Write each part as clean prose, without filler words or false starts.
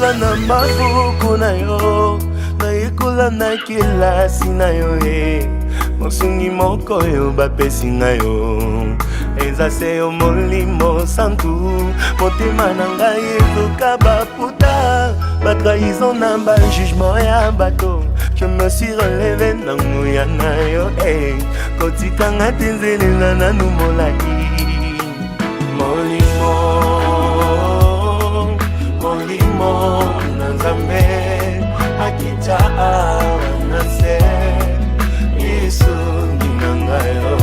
Nakula na mabuku na yo, naikula na kilasi na yo mosungi moko yo bapesi na yo. Eza se yo molimo santu, motema na ngai ezoka baputa, batrahison na bajugement ya bato. Je me suis relevé na nguya na yo, kotikanga te nzelela nanu molai. Molimo, molimo na Nzambe akita na se Yesu ninanga yo.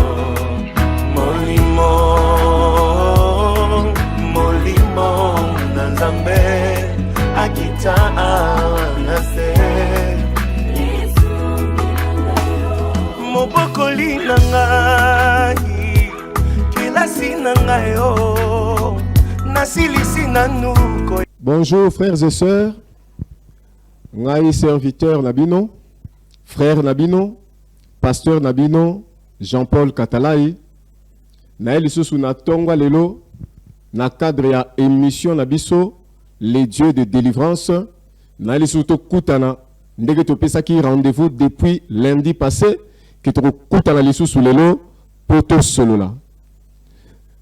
Molimo, molimo na Nzambe akita na se Yesu ninanga yo. Mobokoli na ngai kilasi na ngai yo nasilisi nanu. Bonjour frères et sœurs, ngai serviteur Nabino, frère Nabino, pasteur Nabino, Jean-Paul Katalai, naeli susu na tongwa lelo, na cadre ya émission Nabiso, les dieux de délivrance, naeli susu to kutana, ndege to pesaki rendez-vous depuis lundi passé, ki to kutana li susu lelo, poto solo la.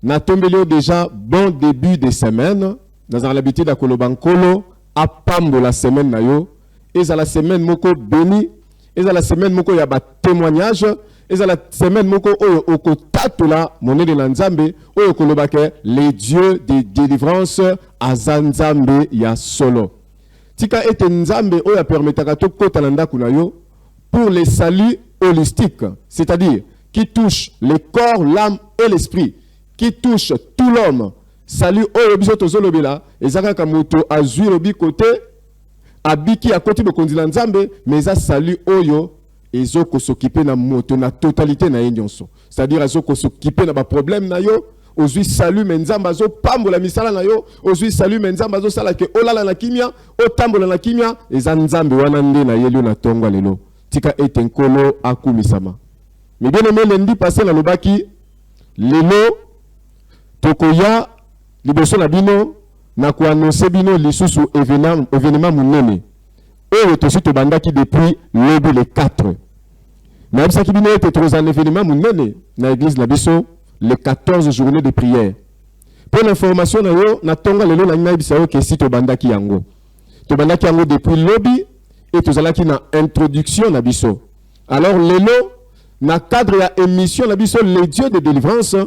Na tombelio déjà bon début de semaine, dans l'habitude à Kolobankolo, à Pambo la semaine na yo, et la semaine moko béni, et la semaine moko yaba témoignage, et la semaine moko oyo okotatola moné de Nzambe, oyo kolobake les dieux de délivrance à Nzambe ya solo. Tika ete Nzambe oyo permetaka to kota na ndaku na yo pour les saluts holistiques, c'est-à-dire qui touche le corps, l'âme et l'esprit, qui touche tout l'homme. Salut oyo biso tozolobela ezaka kamoto azui lobi côté abiki à côté de kondila Nzambe mais ça salut oyo ezoko s'occuper na moto na totalité na nyonso, c'est-à-dire ezoko s'occuper na ba problème na yo ozui salut Nzambe azo pambola misala na yo ozui salut Nzambe azo sala ke olala na kimia otambola na kimia eza Nzambe wana nde na yelo na tongwa lelo tika ete nkolo akumisama. Mais bien aimé lundi passé na lobaki lelo tokoya liboso na bino na ko annoncer bino lisusu événement munene oyo tosi tobandaki depuis lebi le 4 na bisaki bino ete toza un événement munene na église na biso le 14 journée de prière. Pour l'information na yo na tonga lelo na ngai biso ke si tobandaki yango depuis lobby et tozalaki na introduction na biso. Alors lelo na cadre ya émission na biso les dieux de délivrance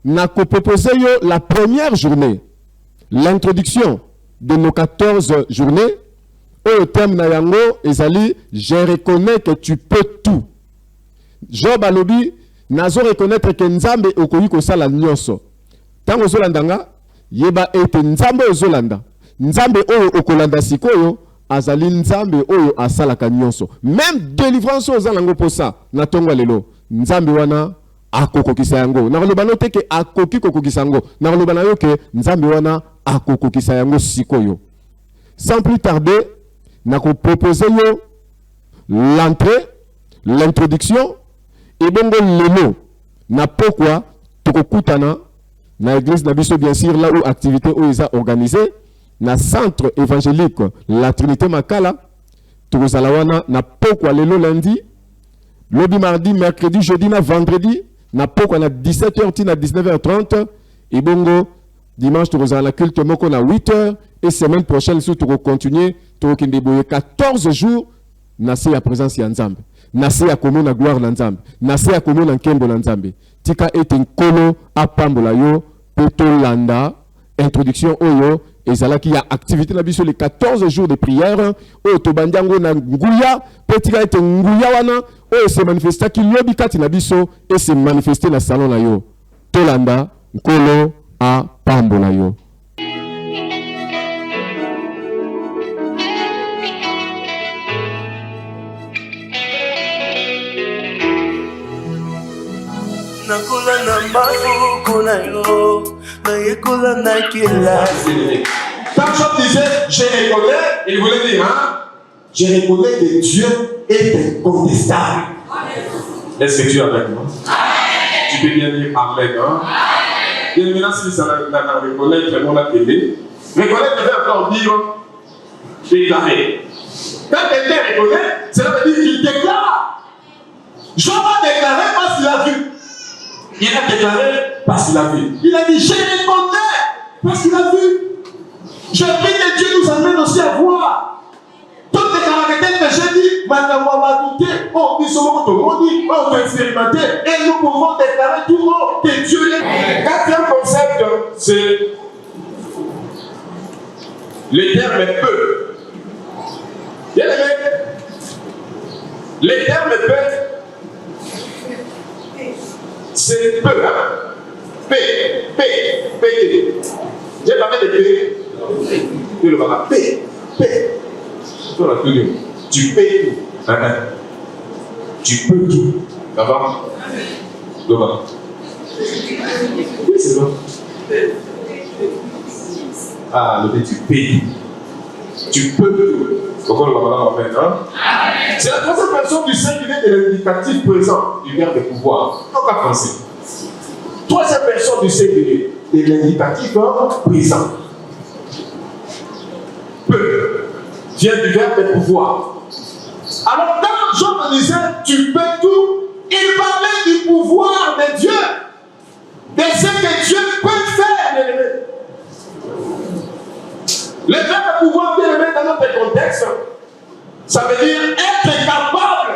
n'a proposé la première journée, l'introduction de nos 14 journées, au terme na yango, ezali, je reconnais que tu peux tout. Job alobi, nazo reconnaître que Nzambe okoyi kosala nyonso. Tango zolandanga, yeba ete Nzambe ozolanda. Nzambe oyo okolanda sikoyo, azali Nzambe oyo asalaka nyonso. Même délivrance ozalango posa, na tongwa lelo. Nzambe wana akokokisa yango na loba note ke akoki kokokisa yango na loba na yo ke Nzambe wana akokokisa yango sikoyo. Sans plus tarder na ko proposer yo l'entrée, l'introduction et bongo lelo na pourquoi tokokutana na église na biso bien sûr là où activité où ils a organisé na centre évangélique la Trinité Makala tokozala wana na pourquoi lelo lundi lobby mardi mercredi jeudi na vendredi na poko na 17h na 19h30 et bongo dimanche tu la culte moko na 8h et semaine prochaine si tu continuer tu kindeboye 14 jours na se ya présence ya Nzambe na se ya komo na gloire na Nzambe na se ya komo na nkembo na Nzambe tika ete nkolo apambola yo poto landa introduction oyo ezalaki ya activité na biso les 14 jours de prière oyo tobandiango na nguya petika ete nguya wana oyo se manifesta ki lobi kati na biso et se manifester na salon na yo tolanda nkolo a pambola yo. Nakula na mabuku na yo, naikula na kilasi. Quand Job disait, je reconnais, il voulait dire, hein, je reconnais que Dieu est incontestable. Est-ce que tu es avec moi? Tu peux bien dire Amen. Hein? Et maintenant, si ça n'a reconnaître vraiment la télé, reconnaître veut encore dire déclarer. Quand quelqu'un reconnaît, cela veut dire qu'il déclare. Job a déclaré parce qu'il a vu. Il a déclaré parce qu'il a vu. Il a dit, je reconnais parce qu'il a vu. Je prie que Dieu nous amène aussi à voir. Toutes les caractères que j'ai dit, maintenant on va douter, oh, nous sommes tout le monde dit, on peut expérimenter, et nous pouvons déclarer tout le monde que Dieu est. Quatrième concept, c'est le terme peu. Bien aimé, les termes peu, c'est peu, hein? P. J'ai parlé de P. Tu le vois, P. Tu paies tout. Tu peux tout. Ça va? Oui, c'est bon. Ah, le tu payes tout. Tu peux tout. Pourquoi le va faire, hein? C'est la troisième personne du singulier de l'indicatif présent du verbe de pouvoir. Donc en français. Troisième personne du singulier de l'indicatif présent. Peu vient du verbe de pouvoir. Alors quand Job me disait tu peux tout, il parlait du pouvoir de Dieu, de ce que Dieu peut faire, bien aimé. Le verbe pouvoir, bien aimé, dans notre contexte, ça veut dire être capable.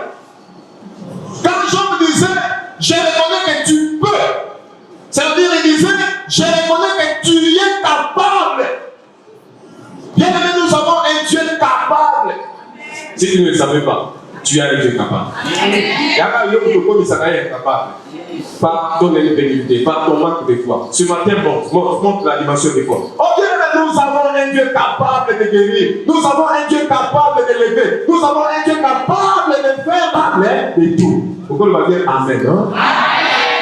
Quand Job me disait je reconnais que tu peux, ça veut dire il disait je reconnais que tu es capable. Bien aimé, nous avons un Dieu capable. Si tu ne le savais pas, tu as un Dieu capable. Il y a un Dieu capable. Par ton infidélité, par ton manque de foi. Ce matin, montre la dimension de foi. Oh bien aimé, nous avons un Dieu capable de guérir. Nous avons un Dieu capable de lever. Nous avons un Dieu capable de faire parler de tout. Pourquoi on va dire Amen, hein?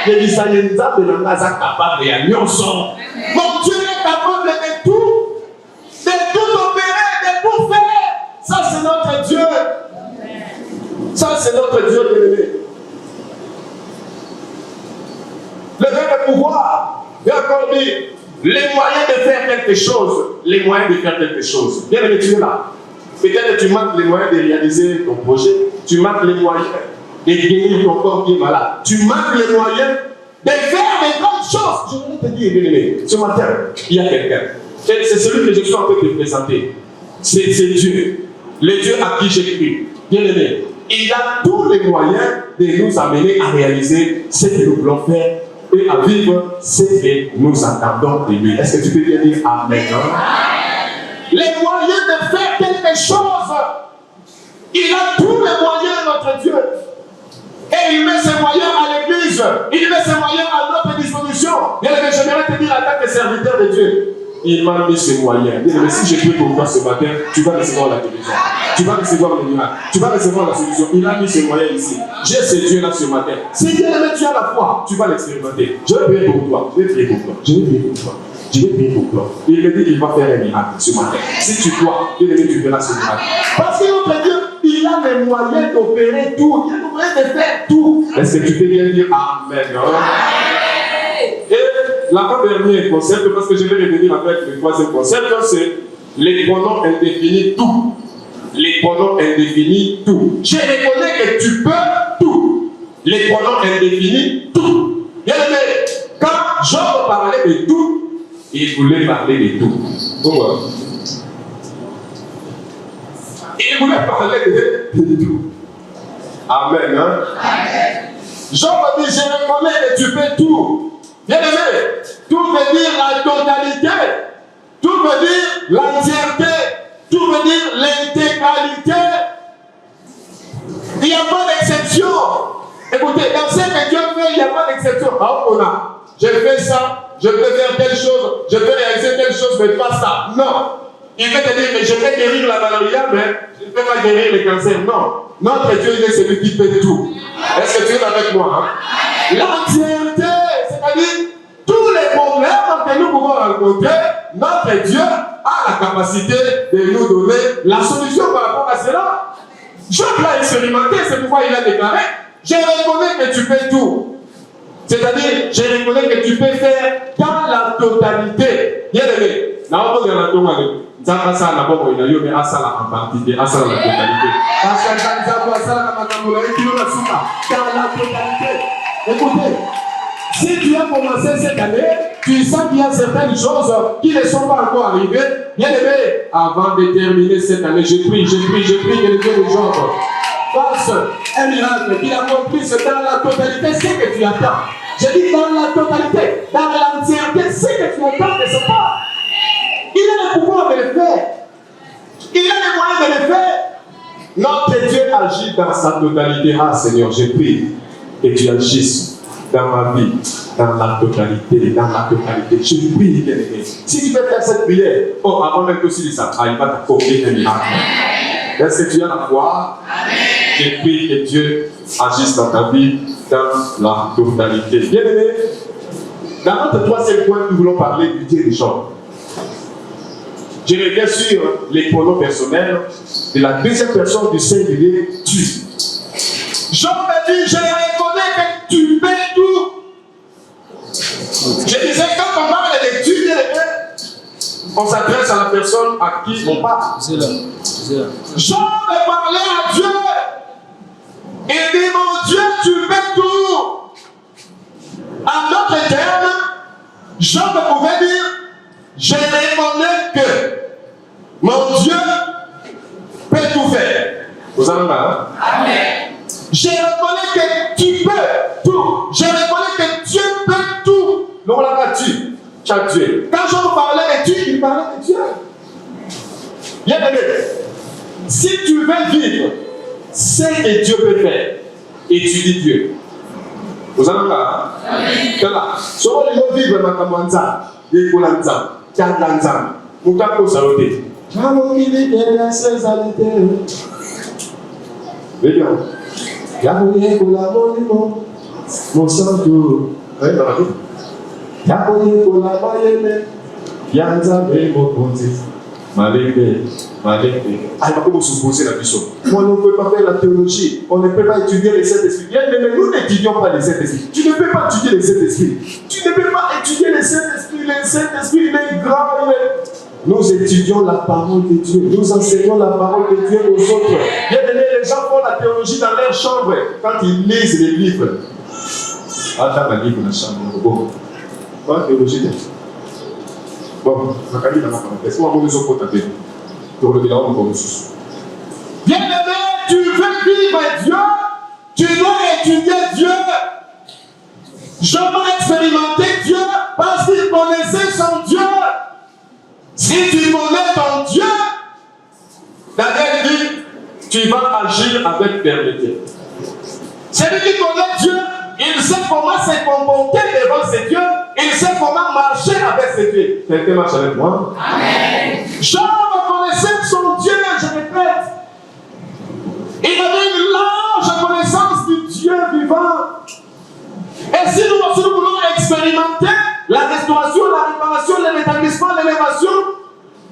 Il dit ça, il y a des capable de aller ensemble. Mon Dieu est capable de tout. De tout opérer, de tout faire. Ça, c'est notre Dieu. Ça, c'est notre Dieu bien-aimé. Le verbe pouvoir, il a encore dit les moyens de faire quelque chose. Les moyens de faire quelque chose. Bien-aimé, tu es là. Peut-être que tu manques les moyens de réaliser ton projet. Tu manques les moyens de guérir ton corps qui est malade. Tu manques les moyens de faire des grandes choses. Je voulais te dire, bien-aimé, ce matin, il y a quelqu'un. C'est celui que je suis en train de te présenter. C'est Dieu. Le Dieu à qui j'ai cru. Bien-aimé, il a tous les moyens de nous amener à réaliser ce que nous voulons faire et à vivre ce que nous attendons de lui. Est-ce que tu peux bien dire Amen? Les moyens de faire quelque chose. Il a tous les moyens, notre Dieu. Et il met ses moyens à l'église. Il met ses moyens à notre disposition. Bien-aimé, j'aimerais te dire en tant que serviteur de Dieu. Il m'a mis ses moyens. Mais si je prie pour toi ce matin, tu vas recevoir la guérison. Tu vas recevoir le miracle. Tu vas recevoir la solution. Il a mis ses moyens ici. J'ai ce Dieu là ce matin. Si bien aimé, tu as la foi, tu vas l'expérimenter. Je vais prier pour toi. Je vais prier pour toi. Je vais prier pour toi. Je vais prier pour toi. Il me dit qu'il va faire un miracle ce matin. Si tu crois, bien aimé, tu verras ce miracle. Parce que notre Dieu, il a les moyens d'opérer tout. Il a les moyens de faire tout. Est-ce que tu peux bien dire Amen? Et l'avant-dernier concept, parce que je vais revenir avec le troisième concept, c'est les pronoms indéfinis tout. Les pronoms indéfinis tout. Je reconnais que tu peux tout. Les pronoms indéfinis tout. Bien aimé, quand Job parlait de tout, il voulait parler de tout. Pourquoi? Il voulait parler de tout. Amen. Hein? Amen. Job a dit, je reconnais que tu peux tout. Bien aimé, tout veut dire la totalité, tout veut dire l'entièreté, tout veut dire l'intégralité. Il n'y a pas d'exception. Écoutez, dans ce que Dieu fait, il n'y a pas d'exception. Ah, on a, je fais ça, je peux faire telle chose, je peux réaliser telle chose, mais pas ça. Non. Il veut te dire que je vais guérir la malaria, mais je ne peux pas guérir le cancer. Non. Notre Dieu, il est celui qui fait tout. Est-ce que tu es avec moi? Hein? L'entièreté. C'est-à-dire, tous les problèmes que nous pouvons rencontrer, notre Dieu a la capacité de nous donner la solution par rapport à cela. Job l'a expérimenté, c'est pourquoi il a déclaré, je reconnais que tu fais tout. C'est-à-dire, je reconnais que tu peux faire dans la totalité. Bien aimé, Parce que écoutez, si tu as commencé cette année, tu sens qu'il y a certaines choses qui ne sont pas encore arrivées. Bien aimé, avant de terminer cette année, je prie que le Dieu des gens fasse un miracle, qu'il accomplisse dans la totalité ce que tu attends. Je dis dans la totalité, dans l'entièreté, ce que tu attends de ce pas. Il a le pouvoir de le faire. Il a les moyens de le faire. Notre Dieu agit dans sa totalité. Ah Seigneur, je prie que tu agisses dans ma vie, dans la totalité, dans la totalité. Je prie, bien-aimé. Si tu veux faire cette prière, oh, avant même que tu dises ça, il va t'accorder un miracle. Est-ce que tu as la foi? Je prie que Dieu agisse dans ta vie, dans la totalité. Bien-aimé, dans notre troisième point, nous voulons parler du dirigeant. Je reviens sur les pronoms personnels de la deuxième personne du singulier tu. Jean m'a dit, je reconnais que tu fais tout. Je disais, quand on parle de tu, on s'adresse à la personne à qui on parle. Jean m'a parlé à Dieu. Il dit, mon Dieu, tu fais tout. En d'autres termes, Jean me pouvait dire, je reconnais que mon Dieu peut tout faire. Vous en avez marre, hein? Amen. Je reconnais que tu peux tout. Je reconnais que Dieu peut tout. Donc là, tu as Dieu. Quand Jean parlait de Dieu, il parlait de Dieu. Bien aimé, si tu veux vivre ce que Dieu peut faire, étudie Dieu. Vous en avez marre, hein? Amen. Là, souvent les gens vivent dans la montagne. Ils vont dans la montagne. Vous avez un saluté. Yaboye kola monimo, mosanto. Yaboye kola mayele, yanzabe mokonzi. Malebe. Ah, il va comment se poser la question. Moi, on ne peut pas faire la théologie. On ne peut pas étudier les sept esprits. Bien, mais nous n'étudions pas les sept esprits. Tu ne peux pas étudier les sept esprits. Tu ne peux pas étudier les sept esprits. Les sept esprits, il est grand. Nous étudions la parole de Dieu. Nous enseignons la parole de Dieu aux autres. Bien aimé, les gens font la théologie dans leur chambre quand ils lisent les livres. Attends, la livre dans la chambre. Bon. Quoi, théologie? Bon, je vais aller dans ma parenthèse. On va vous contenter. Pour le bilan, on va bien aimé, tu veux vivre Dieu, tu dois étudier Dieu. Je veux expérimenter Dieu parce qu'il connaissait son Dieu. Si tu connais ton Dieu, Daniel dit, tu vas agir avec fermeté. Celui qui connaît Dieu, il sait comment se comporter devant ses dieux, il sait comment marcher avec ses dieux. Quelqu'un marche avec moi? Amen. Jean connaissait son Dieu, je répète. Il avait une large connaissance du Dieu vivant. Et si nous aussi nous voulons expérimenter la restauration, la réparation, le rétablissement, l'élévation,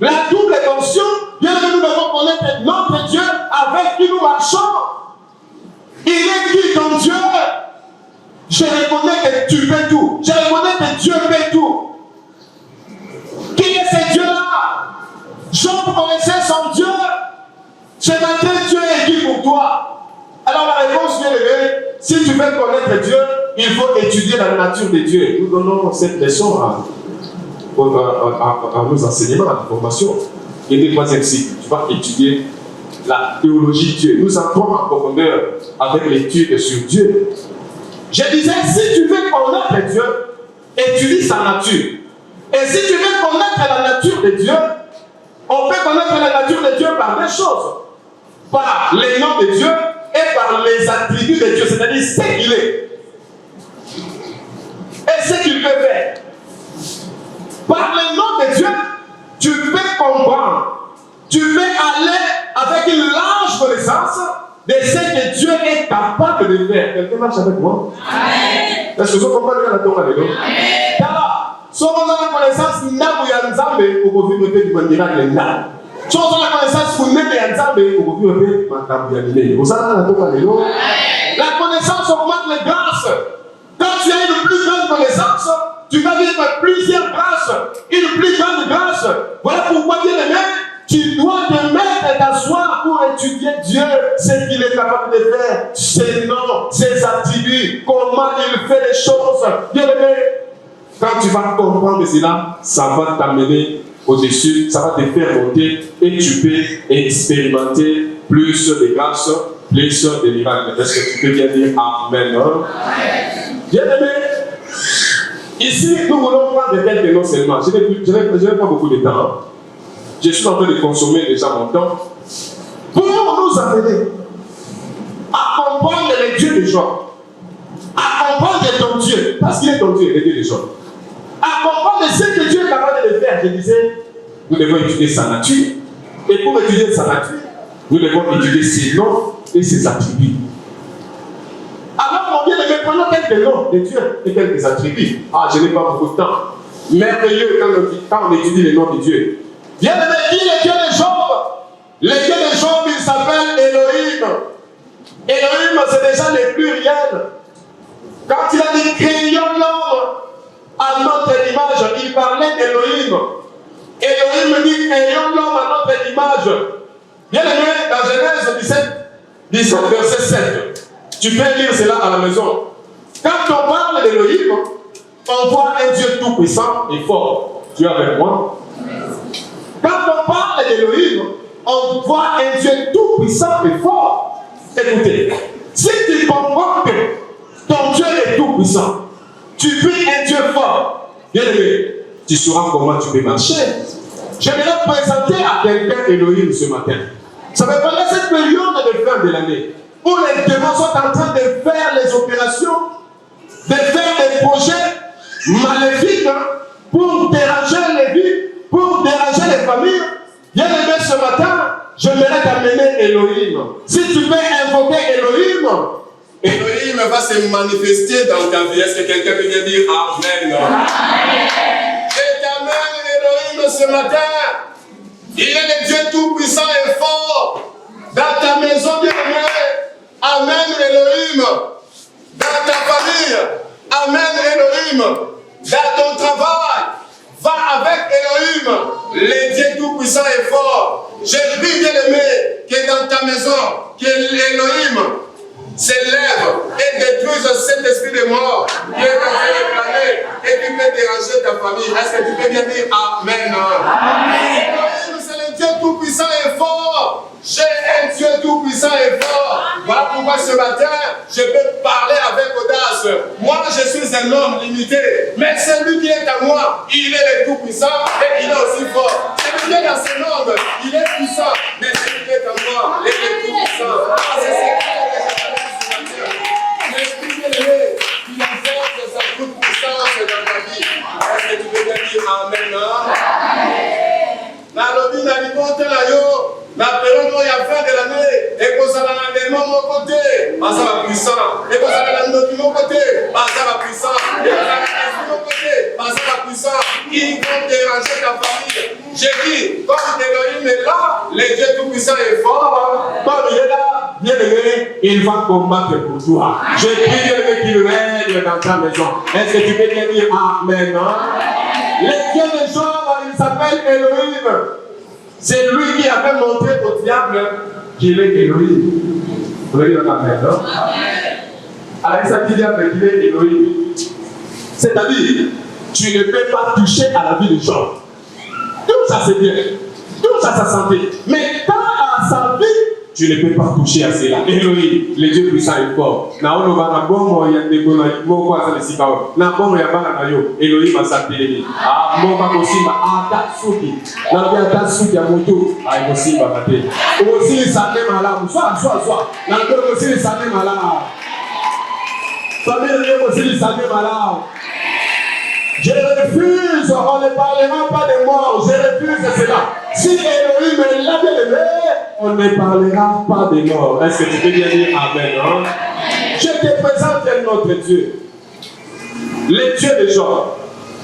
la double tension, bien que nous devons connaître notre Dieu avec qui nous marchons. Il est qui ton Dieu? Je reconnais que tu fais tout. Je reconnais que Dieu fait tout. Qui est ce Dieu-là? Jean connaissait son Dieu. Ce matin, Dieu est qui pour toi? Alors la réponse vient lever. Si tu veux connaître Dieu, il faut étudier la nature de Dieu. Nous donnons cette leçon à nos enseignements, à la formation. Et le troisième cycle, tu vas étudier la théologie de Dieu. Nous entrons en profondeur avec l'étude sur Dieu. Je disais, si tu veux connaître Dieu, étudie sa nature. Et si tu veux connaître la nature de Dieu, on peut connaître la nature de Dieu par deux choses. Par les noms de Dieu et par les attributs de Dieu, c'est-à-dire ce qu'il est. Et ce qu'il peut faire. Par les noms de Dieu, tu peux comprendre. Tu peux aller avec une large connaissance de ce que Dieu est capable de faire. Quelqu'un marche avec moi? Amen. Est-ce que vous comprenez la tombe avec nous? Amen. Car, si on a la connaissance, nous avons vivre du miracle. Si on a la connaissance, nous avons vivre vous avez la tombe avec nous? La connaissance augmente les grâces. Quand tu as une plus grande connaissance, tu vas vivre plusieurs grâces. Une plus grande grâce connaît ses noms, ses attributs, comment il fait les choses. Bien-aimé, quand tu vas comprendre cela, ça va t'amener au-dessus, ça va te faire monter et tu peux expérimenter plus de grâce, plus de miracles. Est-ce que tu peux bien dire Amen? Bien-aimé, ici, nous voulons prendre quelques noms seulement. Je n'ai pas beaucoup de temps. Je suis en train de consommer déjà mon temps. Pour nous amener à comprendre les dieux des gens, à comprendre ton Dieu, parce qu'il est ton Dieu, les dieux des gens, à comprendre ce que Dieu est capable de faire. Je disais, nous devons étudier sa nature, et pour étudier sa nature, nous devons étudier ses noms et ses attributs. Alors, mon bien-aimé, prenons quelques noms de Dieu et quelques attributs. Ah, je n'ai pas beaucoup de temps. Merveilleux quand on étudie les noms de Dieu. Bien-aimé, qui est le Dieu des Job? Le Dieu des Job, il s'appelle Elohim. Elohim, c'est déjà le pluriel. Quand il a dit créons l'homme à notre image, il parlait d'Elohim. Elohim dit créons l'homme à notre image. Bien-aimé, dans Genèse 17, verset 7, tu peux lire cela à la maison. Quand on parle d'Elohim, on voit un Dieu tout-puissant et fort. Tu es avec moi? Quand on parle d'Elohim, on voit un Dieu tout-puissant et fort. Écoutez, si tu comprends que ton Dieu est tout-puissant, tu pries un Dieu fort, bien aimé, tu sauras comment tu peux marcher. Je vais leur présenter à quelqu'un Elohim ce matin. Ça veut parler de cette période de fin de l'année où les démons sont en train de faire les opérations, de faire des projets maléfiques pour déranger les vies, pour déranger les familles. Bien aimé, ce matin, je voudrais t'amener Elohim. Si tu veux invoquer Elohim, Elohim va se manifester dans ta vie. Est-ce que quelqu'un peut bien dire Amen? Je t'amène Elohim ce matin. Il est le Dieu tout-puissant et fort. Dans ta maison, bien aimé, Amen Elohim. Dans ta famille, Amen Elohim. Dans ton travail, va avec Elohim, le Dieu tout-puissant et fort. Je prie, bien aimé, que dans ta maison, que Elohim s'élève et détruise cet esprit de mort qui est en train de planer et qui peut déranger ta famille. Est-ce que tu peux bien dire Amen? Elohim, c'est le Dieu tout-puissant et fort. J'ai un Dieu tout-puissant et fort. Voilà pourquoi ce matin, je peux parler avec audace. Moi, je suis un homme limité, mais celui qui est à moi, il est le tout-puissant et il est aussi fort. Celui qui est dans ce monde, il est puissant, mais celui qui est à moi, il est tout-puissant. C'est ce l'esprit élevé, il apporte sa toute puissance dans ta vie. Est-ce que tu peux bien dire Amen? Dans le but d'alimente la yo, la période où il y a fin de l'année, et que ça va dans des mon côté, ça va puissant. Et que ça va dans mon côté, ça va puissant. Et que ça va dans mon côté, ça va puissant. Ils vont déranger ta famille. J'ai dit, comme Elohim est là, le Dieu tout-puissant est fort. Comme il est là, bien aimé, il va combattre pour toi. Je prie, bien aimé, qu'il règne dans ta maison. Est-ce que tu peux bien dire Amen? Le Dieu des gens, il s'appelle Elohim. C'est lui qui avait montré au diable qu'il est Elohim. Vous voyez Amen, non? Avec ça, qu'il diable qu'il est Elohim. C'est-à-dire, tu ne peux pas toucher à la vie des gens. Tout ça c'est bien. Tout ça, sa santé. Mais quand à sa vie, tu ne peux pas toucher à cela. Elohim, le Dieu puissant et fort. Elohim a s'appelé. Ah, mon papa aussi m'a attaqué. N'a moto. Ah, aussi m'a attaqué. Aussi, ça n'est malade. Soit. N'a pas aussi, ça n'est malade. Famille, aussi, ça n'est malade. Je refuse, on ne parlera pas de mort, je refuse cela. Si Elohim est là, bien aimé, on ne parlera pas de mort. Est-ce que tu peux bien dire Amen? Hein? Je te présente notre Dieu. Le Dieu des gens.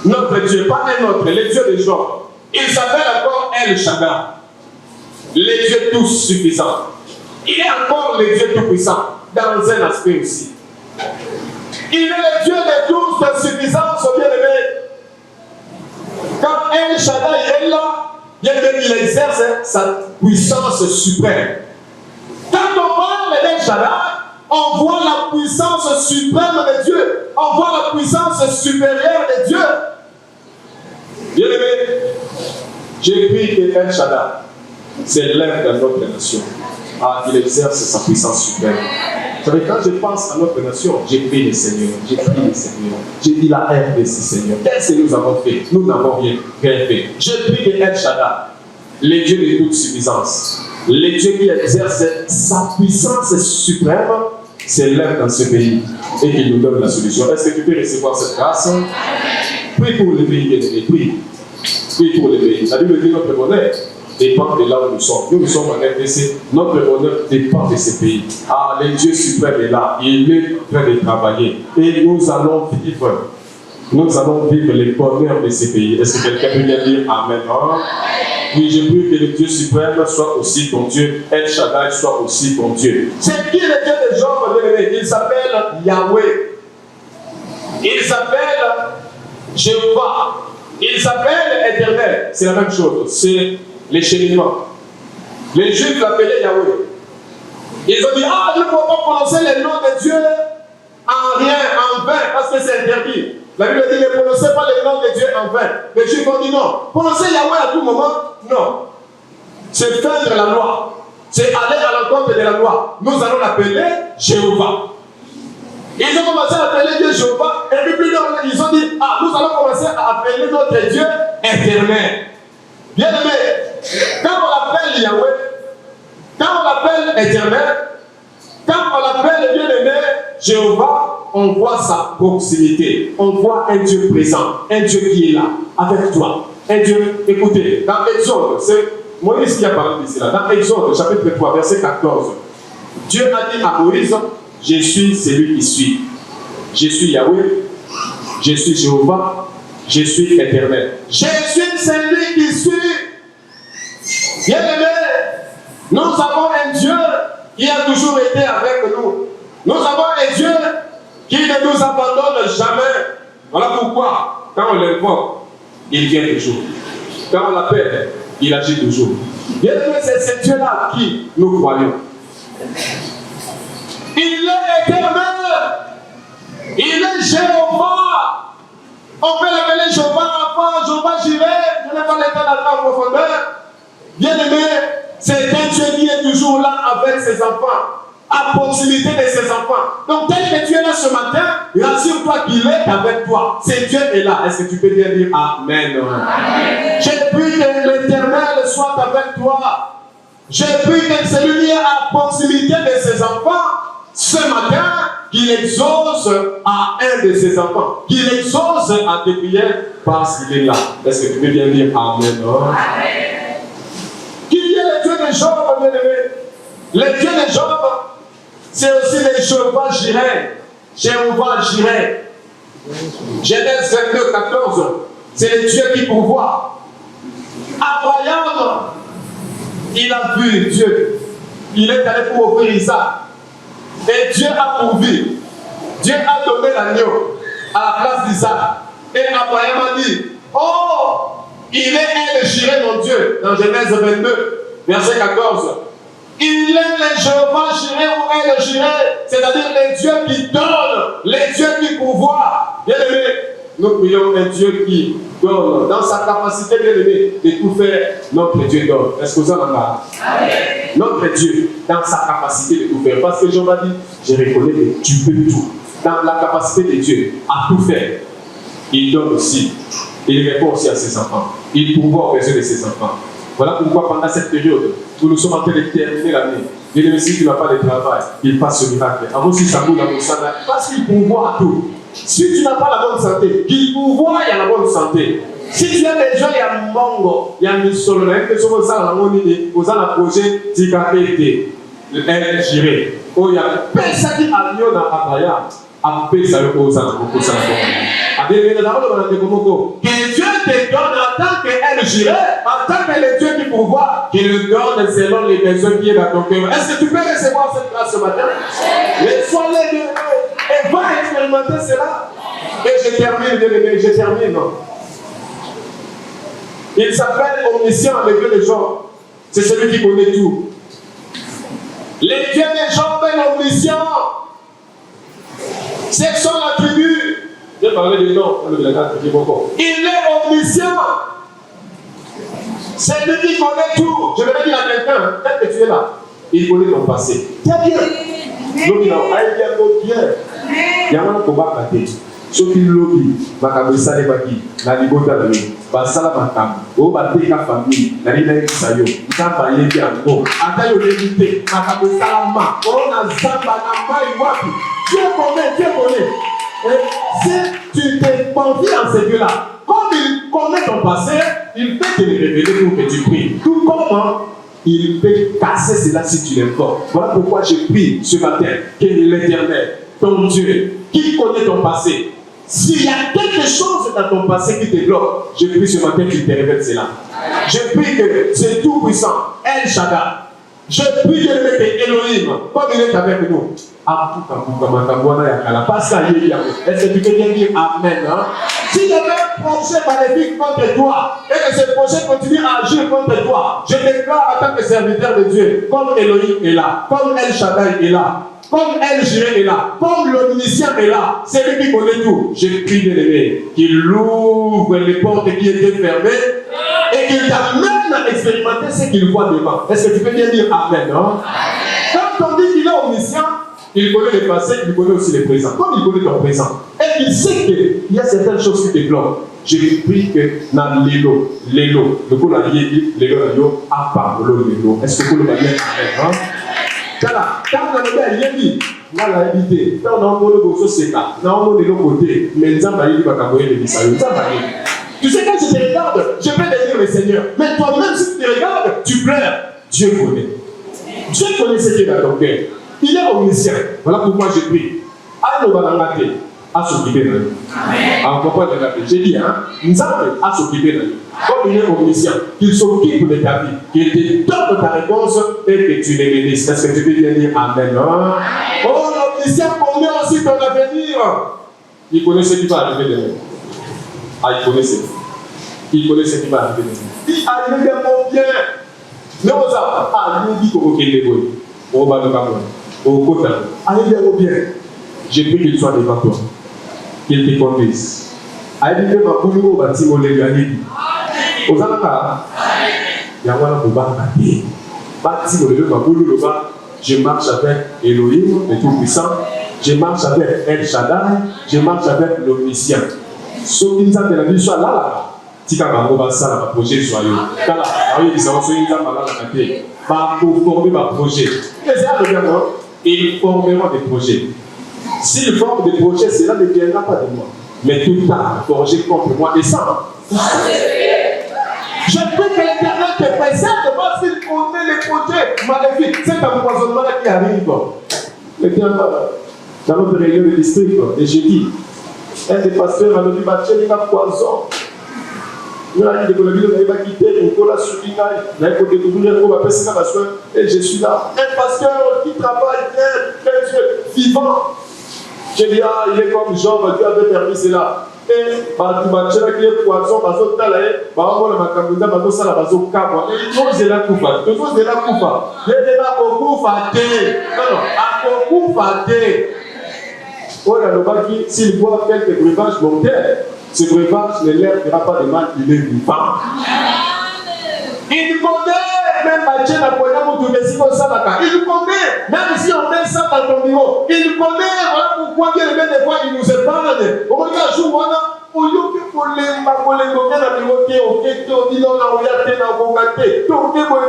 Notre Dieu, pas un autre, le Dieu des gens. Il s'appelle encore El Shaddai. Le Dieu tout suffisant. Il est encore le Dieu tout puissant, dans un aspect aussi. Il est le Dieu de toute suffisance, bien-aimé. Quand El Shaddai est là, bien-aimé, il exerce sa puissance suprême. Quand on parle d'El Shaddai, on voit la puissance suprême de Dieu. On voit la puissance supérieure de Dieu. Bien-aimé, j'ai pris que El Shaddai s'élève dans notre nation. Ah, il exerce sa puissance suprême. Vous savez, quand je pense à notre nation, j'ai pris le Seigneur, j'ai pris le Seigneur, j'ai dit la RDC, Seigneur. Qu'est-ce que nous avons fait? Nous n'avons rien fait. J'ai pris que El Shaddai, le Dieu de toute suffisance, le Dieu qui exerce sa puissance suprême, s'élève dans ce pays et qu'il nous donne la solution. Est-ce que tu peux recevoir cette grâce? Prie pour le pays, bien-aimé, prie. Prie pour le pays. La Bible dit notre bonheur dépend de là où nous sommes. Nous sommes en RDC, notre bonheur dépend de ce pays. Ah, le Dieu suprême est là, il est en train de travailler. Et nous allons vivre le bonheur de ce pays. Est-ce que quelqu'un peut bien dire Amen? Oui, je prie que le Dieu suprême soit aussi ton Dieu, El Shaddai soit aussi ton Dieu. C'est qui le Dieu des gens? Il s'appelle Yahweh. Il s'appelle Jéhovah. Il s'appelle Éternel. C'est la même chose. C'est l'échelonnement. Les Juifs l'appelaient Yahweh. Ils ont dit, ah, nous ne pouvons pas prononcer le nom de Dieu en rien, en vain, parce que c'est interdit. La Bible dit, ne prononcez pas le nom de Dieu en vain. Les Juifs ont dit non. Prononcer Yahweh à tout moment, non. C'est feindre la loi. C'est aller à l'encontre de la loi. Nous allons l'appeler Jéhovah. Ils ont commencé à appeler Dieu Jéhovah, et puis plus tard, ils ont dit, ah, nous allons commencer à appeler notre Dieu éternel. Bien aimé, quand on l'appelle Yahweh, quand on l'appelle éternel, quand on l'appelle bien aimé Jéhovah, on voit sa proximité, on voit un Dieu présent, un Dieu qui est là, avec toi. Un Dieu, écoutez, dans Exode, c'est Moïse qui a parlé de cela, dans Exode, chapitre 3, verset 14, Dieu a dit à Moïse, je suis celui qui suis. Je suis Yahweh, je suis Jéhovah, je suis éternel. Je suis celui qui suis. Bien aimé, nous avons un Dieu qui a toujours été avec nous. Nous avons un Dieu qui ne nous abandonne jamais. Voilà pourquoi, quand on l'invoque, il vient toujours. Quand on l'appelle, il agit toujours. Bien aimé, c'est ce Dieu-là à qui nous croyons. Il est éternel. Il est Jéhovah. On peut l'appeler Jéhovah enfant, Jéhovah Jireh. Je n'ai pas l'éternel en profondeur. Bien aimé, c'est un Dieu qui est toujours là avec ses enfants, à proximité de ses enfants. Donc, tel que tu es là ce matin, rassure-toi qu'il est avec toi. C'est Dieu est là. Est-ce que tu peux bien dire Amen? Amen. J'ai pris que l'Éternel soit avec toi. J'ai pris que celui qui est à proximité de ses enfants, ce matin, qu'il exauce à un de ses enfants, qu'il exauce à tes prières parce qu'il est là. Est-ce que tu peux bien dire Amen? Amen. Qui est le Dieu de Job, bien-aimé? Le Dieu de Job, c'est aussi le Jéhovah Jireh. Jéhovah Jireh. Genèse 22, 14. C'est le Dieu qui pourvoit. Abraham, il a vu Dieu. Il est allé pour offrir Isaac. Et Dieu a pourvu. Dieu a donné l'agneau à la place d'Isaac. Et Abraham a dit, oh, il est El Jireh, mon Dieu, dans Genèse 22, verset 14. Il est le Jéhovah Jireh ou El Jireh, c'est-à-dire les dieux qui donnent, les dieux qui pourvoient. Bien aimé, nous prions un Dieu qui donne, dans sa capacité, bien aimé, de tout faire, notre Dieu donne. Est-ce que vous en avez? Notre Dieu, dans sa capacité de tout faire. Parce que Jean m'a dit, je reconnais que tu peux tout. Dans la capacité de Dieu à tout faire, il donne aussi. Il répond aussi à ses enfants. Il pourvoit aux besoins de ses enfants. Voilà pourquoi pendant cette période où nous sommes en train de terminer l'année, bien aimé, si tu n'as pas de travail, il passe ce miracle. Avant si ça boule dans le sana, parce qu'il pourvoit à tout. Si tu n'as pas la bonne santé, qu'il pourvoit, il y a la bonne santé. Si tu as des gens, il y a Mongo, il y a Misolo, il y a des choses vous avez un projet Tigabete, le El Jireh. Oh, il y a personne qui a lieu dans Abaya, a pesa le Ozana, au Kozana. Que Dieu te donne en tant que El Jireh, en tant que le Dieu qui pourvoit, qu'il le donne selon les besoins qui est dans ton cœur. Est-ce que tu peux recevoir cette grâce ce matin? Mais sois les deux et va expérimenter cela. Et je termine, bien-aimé, je termine. Il s'appelle omniscient, le Dieu des gens. C'est celui qui connaît tout. Les dieux des jambes est omniscient. C'est son attribut. Je vais parler du nom. Il est omniscient. C'est lui qui connaît tout. Je vais dire à quelqu'un, peut-être que tu es là. Il connaît ton passé. Tiens bien. L'homme, il a bien. Il y a un combat à tête. Soki lobi makambo esale baki na libota na yo basala makambo o bateka famille na lina ekisayo nzamba yebi yango ata yo lébité makambo esalama o na zamba na mai wapi Dieu connaît. Si tu te confies en ce Dieu-là, comme il connaît ton passé, il peut te le révéler pour que tu pries. Tout comme il peut casser cela si tu l'aimes fort. Voilà pourquoi je prie ce matin que l'Éternel, ton Dieu, qui connaît ton passé, s'il y a quelque chose dans ton passé qui te bloque, je prie ce matin qu'il te révèle cela. Je prie que c'est tout puissant, El Shaddai. Je prie de le mettre Elohim, comme il est avec nous. Est-ce que tu peux bien dire Amen? Hein? Si il y avait un projet maléfique contre toi et que ce projet continue à agir contre toi, je déclare en tant que serviteur de Dieu, comme Elohim est là, comme El Shaddai est là, comme El Jireh est là, comme l'omniscient est là, c'est lui qui connaît tout. Je prie de l'aimer, qu'il ouvre les portes qui étaient fermées et qu'il t'amène à expérimenter ce qu'il voit devant. Est-ce que tu peux bien dire Amen? Hein? Quand on dit qu'il est omniscient, il connaît le passé, il connaît aussi le présent. Comme il connaît ton présent, et il sait qu'il y a certaines choses qui te bloquent. Je prie que dans l'élo, le coup là, l'élo, à part l'élo. Est-ce que vous le voyez? Amen? Voilà, quand on a dit, on a évité, quand on a dit que c'est ça, on a dit de l'autre côté, mais nous avons dit que tu sais, quand je te regarde, je vais te dire le Seigneur, mais toi-même, si tu te regardes, tu pleures. Dieu connaît. Dieu connaît ce qui est dans ton cœur. Il est omniscient. Voilà pourquoi je prie. À nous aller à s'occuper de nous. Encore pas de la j'ai dit, hein, nous avons à s'occuper de nous. Comme il est omniscient, qu'il s'occupe de ta vie, qu'il te donne ta réponse et que tu les bénisses. Est-ce que tu peux bien dire Amen? Hein? Oh, l'omniscient connaît aussi ton avenir. Il connaît ce qui va arriver de nous. Ah, il connaît ce qui va arriver de nous. Il arrive bien. Mais on a il dit qu'on est bon. On va le faire. Au côté, allez bien. Je prie qu'il soit devant toi, qu'il te conduise. Allez bien, ma boulot au bâtiment, les gars. Aux Alaka, il y a un boulot bâtiment, ma boulot là-bas. Je marche avec Elohim, le Tout-Puissant. Je marche avec El Shaddai. Je marche avec l'Omniscient. Ce qui nous a de la vie soit là. Tika Bango ça la projet soit yo. Kala, ayi bisa oso yin zamba la kate. Ba pour former ma projet. Qu'est-ce que ça veut dire? Ils formeront des projets. S'ils forment des projets, cela ne viendra pas de moi. Mais tout a forgé contre moi et ça. Je prie que l'Éternel te précède parce qu'il connaît les projets maléfiques. C'est un empoisonnement qui arrive. L'Éternel, dans notre réunion de district, et j'ai dit, un des pasteurs a dit, il y a poison. Et je suis là. Un pasteur qui travaille bien, vivant. Je dis, ah, il est comme Jean, Dieu avait permis cela. Et tu qui est poisson, s'il voit quelques breuvages mortels, ce breuvage ne leur fera pas de mal, il est vivant. Il connaît, même Mathieu n'a pas il connaît, même si on met ça dans ton niveau, il connaît, voilà pourquoi bien des fois il nous épargne. Au moment où on a, au lieu que pour les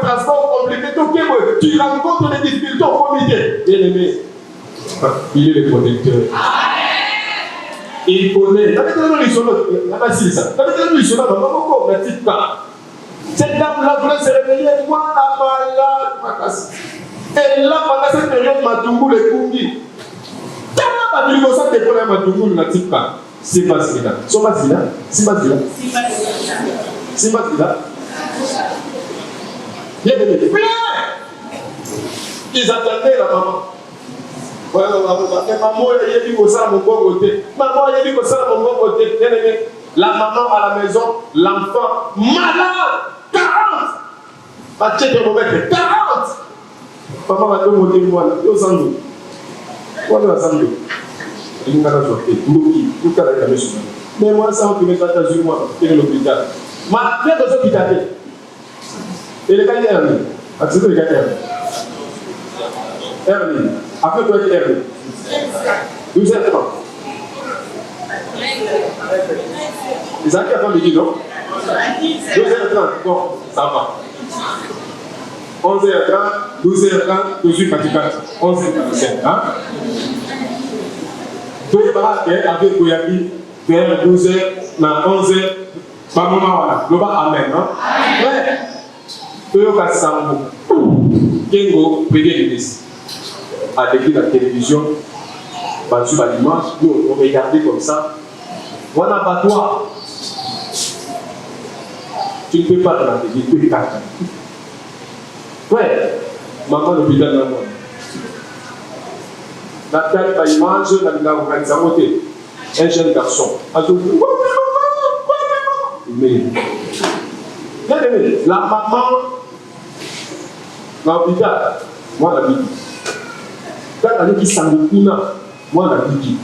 transports compliqués, tu rencontres des difficultés au comité. Bien aimé, il est le protecteur. Il connaît. Cette dame-là voulait se réveiller. Moi, la malade. Et là, pendant cette période, Matungu le Kungi. Tellement de l'émotion de pour la Matungu n'a type pas. C'est pas celui-là. C'est pas celui-là. C'est pas celui-là. C'est pas celui-là. Bien aimé. Ils attendaient la maman. Maman, il y a dit que ça, mon bon côté. Maman, il y a dit que ça, mon bon côté. Bien aimé. La maman à la maison, l'enfant malade. 40. Pas de 40. Papa va te monter moi là. Yo Sando. Quoi de la Sando? Il n'y a pas de sortie. Tout cas la caméra. Mais moi ça on peut mettre à jour moi. Quel est l'hôpital? Ma bien de ce qui t'a fait. Et les gars Hermine. Accepte les gars Hermine. Hermine. Après toi Hermine. 12h30. Les amis avant midi, non? 12h30, bon, ça va. 11h30, 12h30, 12h44, 11h45. Hein? Tout le monde avec Goyabi, vers 12h, 11h, pas moment voilà. Le bas amen, non? Ouais. Tout le monde sambo. Kengo, priez l'église. Avec la télévision, sur la dimanche, nous on regardait comme ça. Voilà abattoir. Tu ne peux pas te l'entendre, tu peux pas. Ouais, maman l'hôpital là. La tête par image, la organisation, un jeune garçon. Mais, la maman, l'hôpital, moi la vie. Quand elle dit qu'il s'en moi la vie.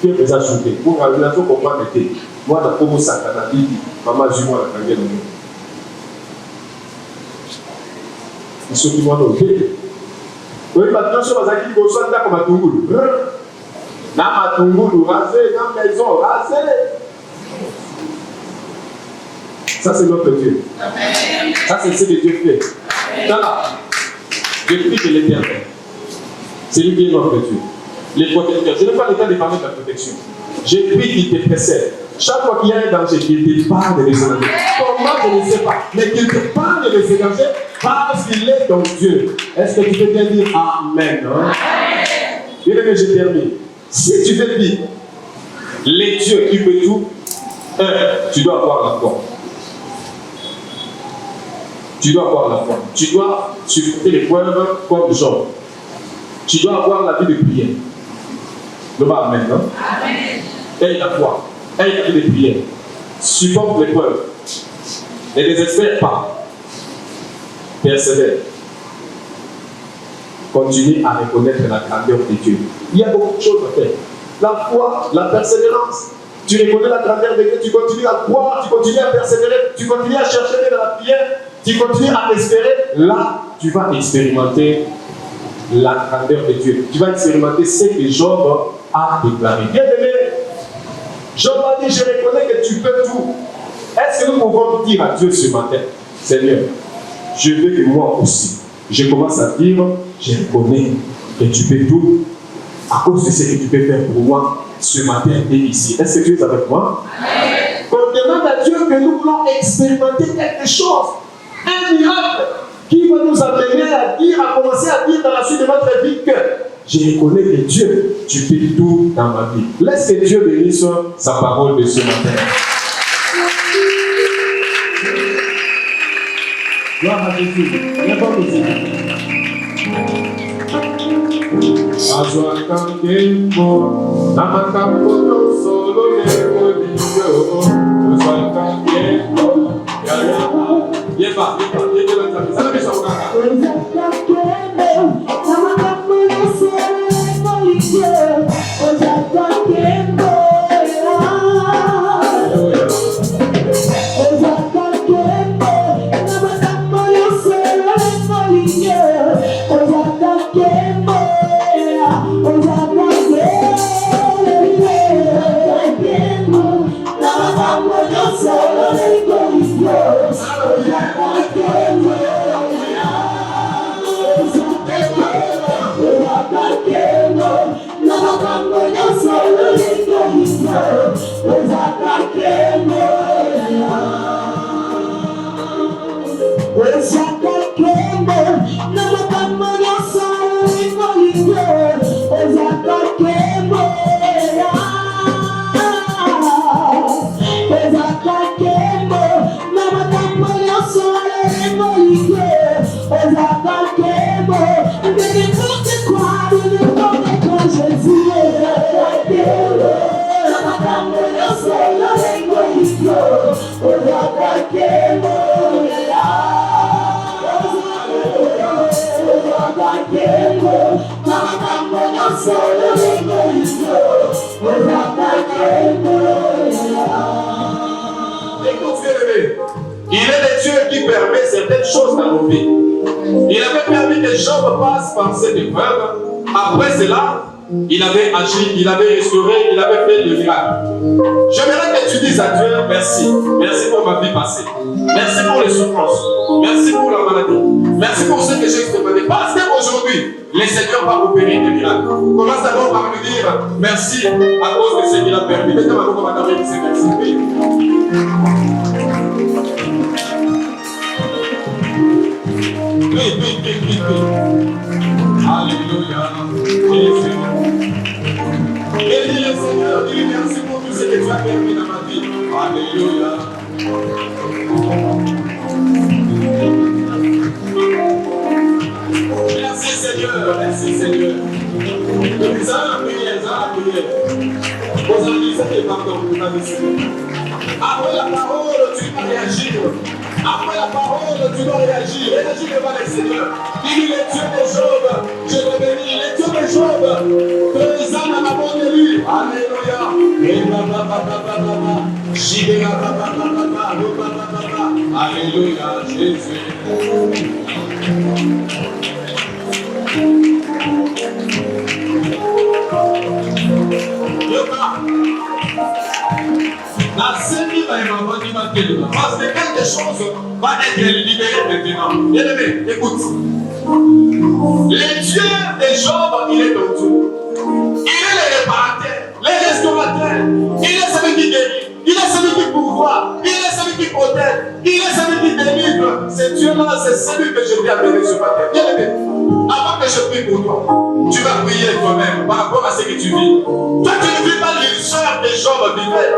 Qui est présent sur le pour la relation qu'on va mettre. Moi, la promo sakana dit, maman, je vois la carrière de nous. Ils sont qui m'ont noté. Oui, maintenant, je vais dire que je suis comme à Tungoulou. Dans ma Tungoulou, rasé, dans la maison, rasé. Ça, c'est notre Dieu. Ça, c'est ce que Dieu fait. Là, je prie que l'Éternel, c'est lui qui est notre Dieu. Les protecteurs. Je n'ai pas le temps de parler de la protection. J'ai pris qu'il te précède. Chaque fois qu'il y a un danger, qu'il te parle de les dangers. Comment je ne sais pas, mais qu'il te parle de les dangers parce qu'il est ton Dieu. Est-ce que tu peux bien dire Amen? Hein? Bien aimé, je termine. Si tu veux dire les dieux qui peuvent tout, tu dois avoir la foi. Tu dois avoir la foi. Tu dois supporter l'épreuve comme Job. Tu dois avoir la vie de prière. Le bas Amen, non? Aie la foi. Aie la vie de prière. Supporte l'épreuve. Ne désespère pas. Persévère. Continue à reconnaître la grandeur de Dieu. Il y a beaucoup de choses à faire. La foi, la persévérance. Tu reconnais la grandeur de Dieu, tu continues à croire, tu continues à persévérer, tu continues à chercher dans la prière, tu continues à espérer. Là, tu vas expérimenter la grandeur de Dieu. Tu vas expérimenter ce que Job a déclaré. Bien aimé, Job a dit, je reconnais que tu peux tout. Est-ce que nous pouvons dire à Dieu ce matin, Seigneur, je veux que moi aussi, je commence à dire, je reconnais que tu peux tout à cause de ce que tu peux faire pour moi ce matin et ici. Est-ce que tu es avec moi? On demande à Dieu que nous voulons expérimenter quelque chose, un miracle qui va nous amener à dire, à commencer à dire dans la suite de notre vie que je reconnais que Dieu, tu fais tout dans ma vie. Laisse que Dieu bénisse sa parole de ce matin. Gloire à Jésus. Viens pas aussi. Azwa kankembo, namakambo no solo yemo liyo. Azwa kankembo, yaya. Yeba. Ça ne me semble pas. choses dans nos vies. Il avait permis que Job passe par cette épreuve. Après cela, il avait agi, il avait restauré, il avait fait le miracle. J'aimerais que tu dises à Dieu merci. Merci pour ma vie passée. Merci pour les souffrances. Merci pour la maladie. Merci pour ce que j'ai expérimenté. Parce qu'aujourd'hui, le Seigneur va opérer des miracles. Commence d'abord par lui dire merci à cause de ce qu'il a permis. Mettez-moi comme on va dire merci. Oui. Alléluia. Jésus. Et dis le Seigneur, dis merci pour tout ce que tu as permis dans ma vie. Alléluia. Merci Seigneur, merci Seigneur. Ça a prié. Vous avez dit que pardon, vous avez dit. Après la parole, tu dois réagir. Après la parole, tu dois réagir. Réagis devant le Seigneur. Il est Dieu de Job. Je le bénis. Il est Dieu de Job. Présent dans la bonne de lui. Alléluia. Alléluia, Jésus. Parce que quelque chose va être libéré maintenant. Bien-aimé, écoute. Le Dieu de Job, il est dans tout. Il est le réparateur, le restaurateur. Il est celui qui guérit. Il est celui qui pourvoit. Il est celui qui protège. Il est celui qui délivre. Ce Dieu-là, c'est celui que je viens amener ce matin. Bien-aimé, avant que je prie pour toi, tu vas prier toi-même par rapport à ce que tu vis. Toi, tu ne vis pas l'illusion que Job vivait.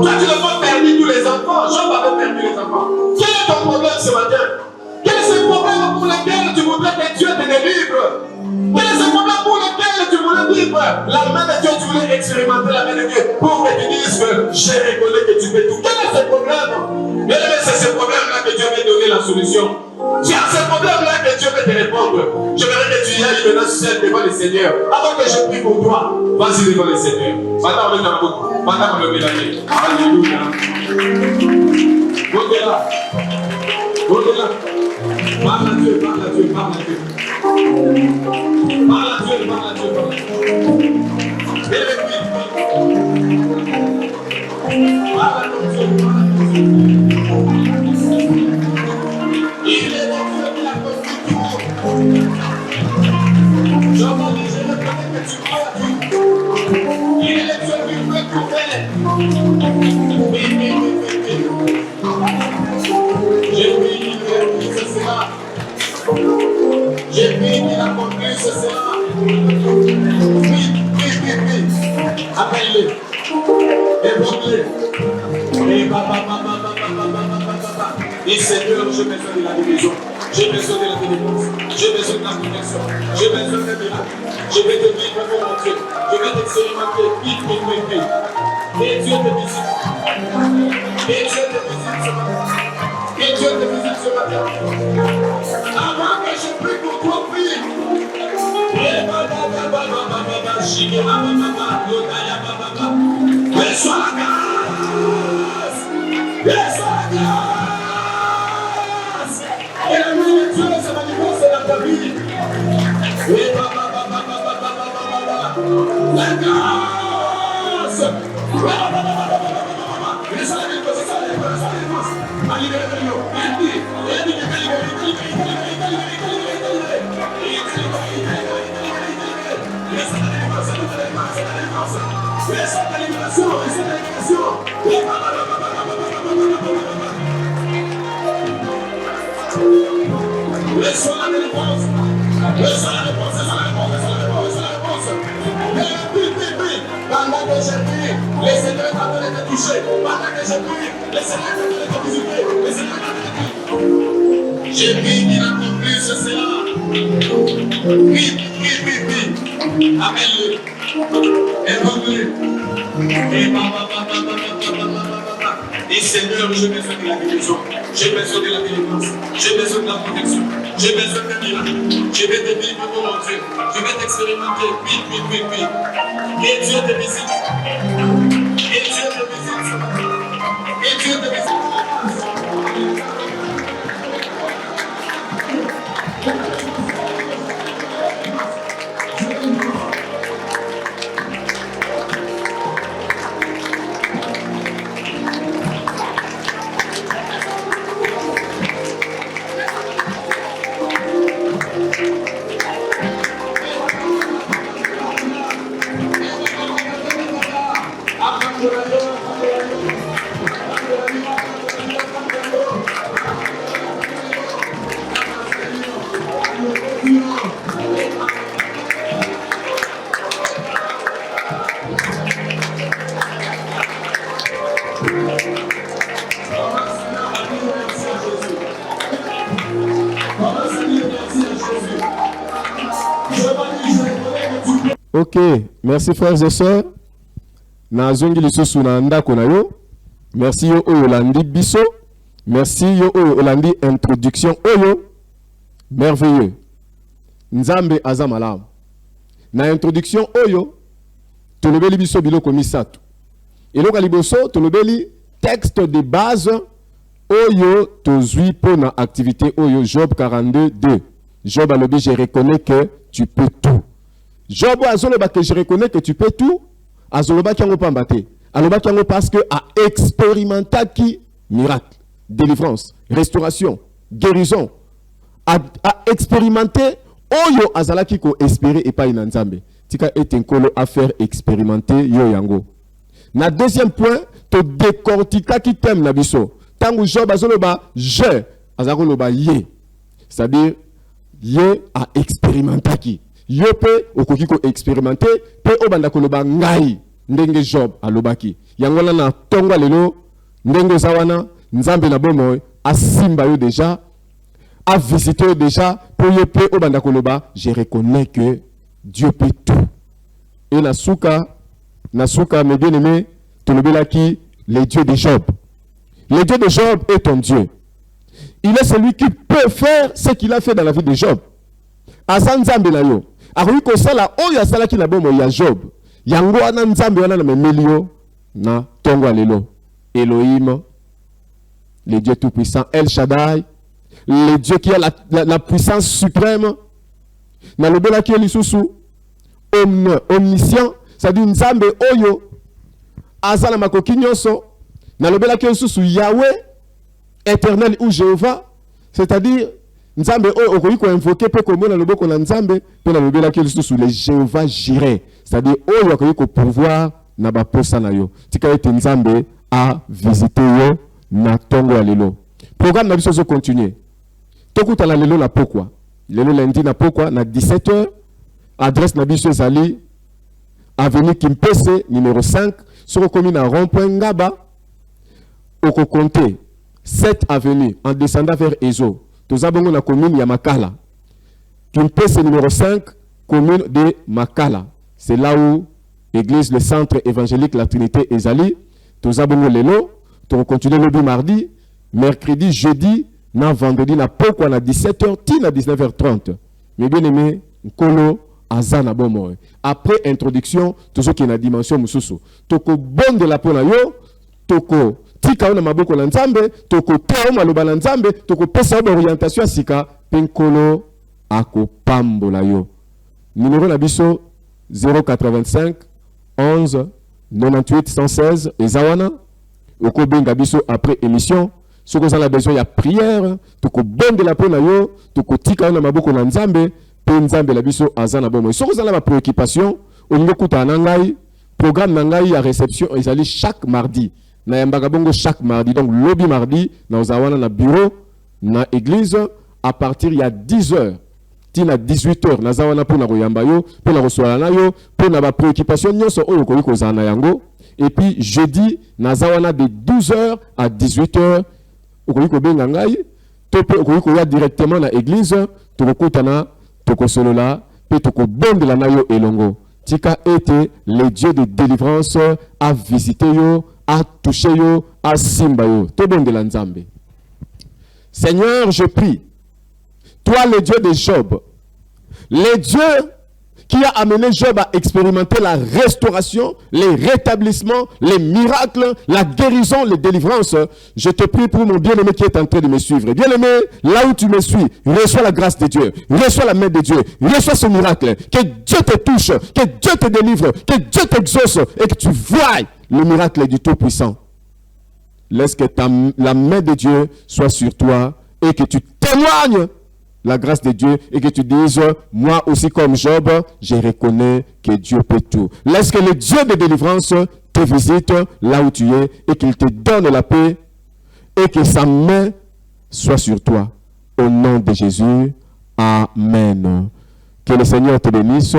Toi, tu n'as pas perdu tous les enfants. Job avait perdu les enfants. Quel est ton problème ce matin? Quel est ce problème pour lequel tu voudrais que Dieu te délivre? Quel est ce problème pour lequel tu voulais vivre la main de Dieu, tu voulais expérimenter la main de Dieu pour que tu dises que j'ai rigolé, que tu fais tout? Quel est ce problème? Bien aimé, c'est ce problème-là que Dieu veut donner la solution. C'est à ce problème-là que Dieu veut te répondre. Je voudrais que tu y ailles maintenant seul devant le Seigneur. Avant que je prie pour toi, vas-y devant le Seigneur. Maintenant, on est dans la boucle. Maintenant, on le met la main. Alléluia. Au-delà. Au-delà. Parle à Dieu, parle à Dieu, parle à Dieu. Parle à Dieu, parle à Dieu, parle à Dieu. Et le prie. Parle à ton Dieu, parle à ton Dieu. Il est le Dieu qui a construit tout. J'entends les gens que tu crois à tout. Il est le Dieu qui peut tout faire. Oui. J'ai pris ce cela. J'ai pris qu'il a compris ce cela. Oui. Appelle-le. Évoque-le. Et papa. Et Seigneur, j'ai besoin de la guérison. J'ai besoin de la délivrance. J'ai besoin de la protection. J'ai besoin de miracles. Je vais te vivre pour mon Dieu. Je vais t'expérimenter vite. Et Dieu te visite. Et Dieu te visite ce matin. Et Dieu te visite ce matin. Avant que je prie pour toi, prie. Reçois la grâce. Reçois la grâce. Et la main de Dieu se manifeste dans ta vie. La grâce. Reçois la délivrance. Reçois la réponse. Pendant que je prie, le Seigneur est en train de te toucher. Pendant que je prie, le Seigneur est en train de te visiter. Le Seigneur est en train de te toucher. J'ai pris qu'il a compris ce cela. Prie. Appelle-le. Évoque-le. Et Et Seigneur, j'ai besoin de la guérison. J'ai besoin de la délivrance. J'ai besoin de la protection. J'ai besoin de miracle. Je vais te vivre pour mon Dieu. Je vais t'expérimenter. Vite. Et Dieu te visite. Et Dieu te visite. Et Dieu te visite. Ok, merci frères et sœurs. Nazongi lisusu na ndako na yo. Merci yo Olandi biso. Merci yo Olandi introduction oyo. Merveilleux. Nzambe azamalam. Na introduction oyo, tolobeli biso biloko misatu. Eloko liboso tolobeli texte de base oyo tozui pour na activité oyo Job 42 2. Job alobi, je reconnais que tu peux tout. Job azoloba que je reconnais que tu peux tout. Azoloba kiango pambate. Aloba kiango parce que a expérimenté qui miracle, délivrance, restauration, guérison. A expérimenté oyo azalaki ko espérer et pas inanzambe. Tika etenkolo à faire expérimenter yo yango. Na deuxième point, to décortica qui t'aime na biso. Tangu Job azoloba je azakoloba ye. C'est-à-dire ye a expérimenté qui. Yo pe okoki ko expérimenter pe obanda koloba ngai ndenge Job alobaki. Yango na tonga lelo ndenge zawana nzambe na bomo asimba yo déjà a visité déjà pour yo pe obanda koloba je reconnais que Dieu peut tout. Et nasuka mes bien-aimés tolobelaki le Dieu de Job. Le Dieu de Job est ton Dieu. Il est celui qui peut faire ce qu'il a fait dans la vie de Job. Asa nzambe na yo. Akoki kosala oyo asalaki na bomo ya Job. Yango wana nzambe wana na memeli na tongo lelo. Elohim, le Dieu tout-puissant, El Shaddai, le Dieu qui a la puissance suprême. Na lobela ki lisusu omniscient, c'est-à-dire nzambe oyo azala makoki nyonso. Na lobela ki lisusu Yahweh, éternel ou Jéhovah, c'est-à-dire nzambe oyo okoki ko invoquer pe ko mona loboko na nzambe pe na lobela ki lisusu le Jéhovah Jireh, c'est-à-dire oyo akoki ko pouvoir na ba posa na yo. Tika ete nzambe a visiter yo na tongo lelo. Programme na biso zo continuer. Tokuta la lelo la pourquoi. Lelo lundi na pourquoi na 17h. Adresse na biso ezali avenue Kimpese numéro 5 sur commune à rond-point Ngaba. Oko compter 7 avenue en descendant vers Ezo. Tozabongo na commune ya Makala. Kimpese numéro 5 commune de Makala. C'est là où l'église le centre évangélique la Trinité ezali. Tozabongo lelo, to continuer le mardi, mercredi, jeudi, na vendredi na pourquoi na 17h ti na 19h30. Mais bien aimé, nkolo azana bomo. Après introduction, toujours qui na dimension mususu. Toko bon de la pona yo, toko tika ona maboko na nzambe, toko teo maloba na nzambe, toko pesa orientation sika penkolo ako pambola yo. Numéro na biso 085 11 98 116 ezawana. Oko benga biso après émission. Si vous avez besoin de prière, toko bon de la pona yo, toko tika ona maboko na nzambe, pe nzambe la biso azana bomo. Si vous avez ma préoccupation, au niveau kuta nangai, programme nangai à réception ezali chaque mardi. Na yambaga bongo chaque mardi. Donc lobby mardi na ozawana na bureau na église à partir il y a 10h. Tina 18h na zawana pour na koyamba yo, pour na kosola na yo, pour na ba préoccupation nyonso oyo ko kozana yango. Et puis jeudi na zawana de 12h à 18h. Okoyiko benga ngai tope okoyiko ya directement na église tokokutana tokosolola pe tokobondela na yo elongo. Tika ete le Dieu de délivrance a visité yo, a touché yo, a simba yo. Tobondela nzambe. Seigneur, je prie, toi le Dieu de Job, le Dieu qui a amené Job à expérimenter la restauration, les rétablissements, les miracles, la guérison, les délivrances. Je te prie pour mon bien-aimé qui est en train de me suivre. Bien-aimé, là où tu me suis, reçois la grâce de Dieu, reçois la main de Dieu, reçois ce miracle. Que Dieu te touche, que Dieu te délivre, que Dieu t'exauce et que tu voies le miracle du Tout-Puissant. Laisse que la main de Dieu soit sur toi et que tu témoignes la grâce de Dieu et que tu dises, moi aussi comme Job, je reconnais que Dieu peut tout. Laisse que le Dieu de délivrance te visite là où tu es et qu'il te donne la paix et que sa main soit sur toi. Au nom de Jésus, Amen. Que le Seigneur te bénisse.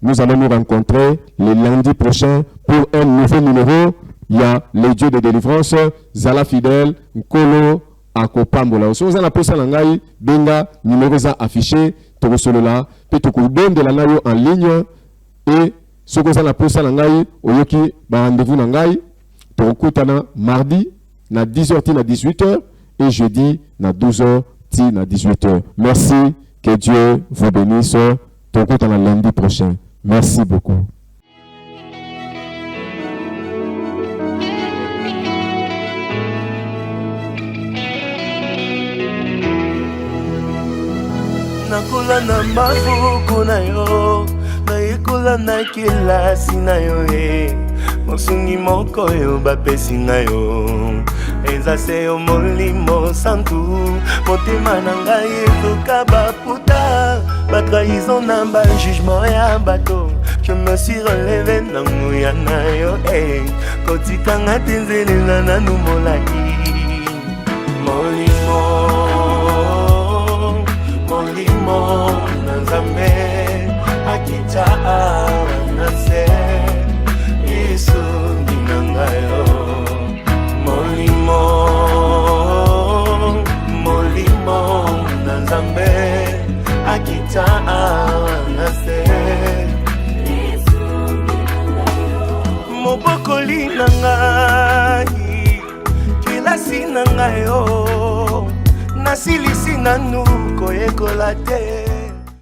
Nous allons nous rencontrer le lundi prochain pour un nouveau numéro. Il y a le Dieu de délivrance, Zala Fidèle, Nkolo, akopambola. So za posa na ngai benga numéro za affiché toko solola pe toko donde la nayo en ligne Et ce que ça n'a pas ça nangai, oyoki ba rendez-vous nangai pour kutana mardi na 10h na 18h et jeudi na 12h na 18h. Merci, que Dieu vous bénisse. Pour kutana lundi prochain. Merci beaucoup. Nakula na mabuku na yo, naikula na kilasi na yo mosungi moko yo bapesi na yo eza se yo molimo santu motema na ngai ezoka baputa batrahison na bajugement ya bato. Je me suis relevé na nguya na yo kotikanga te nzelela nanu molai molimo na Nzambe akita na se Yesu ninangayo molimo na Nzambe akita na se Yesu ninangayo mobokoli na ngai kilasi na ngayo nasilisi nanu koyekola te.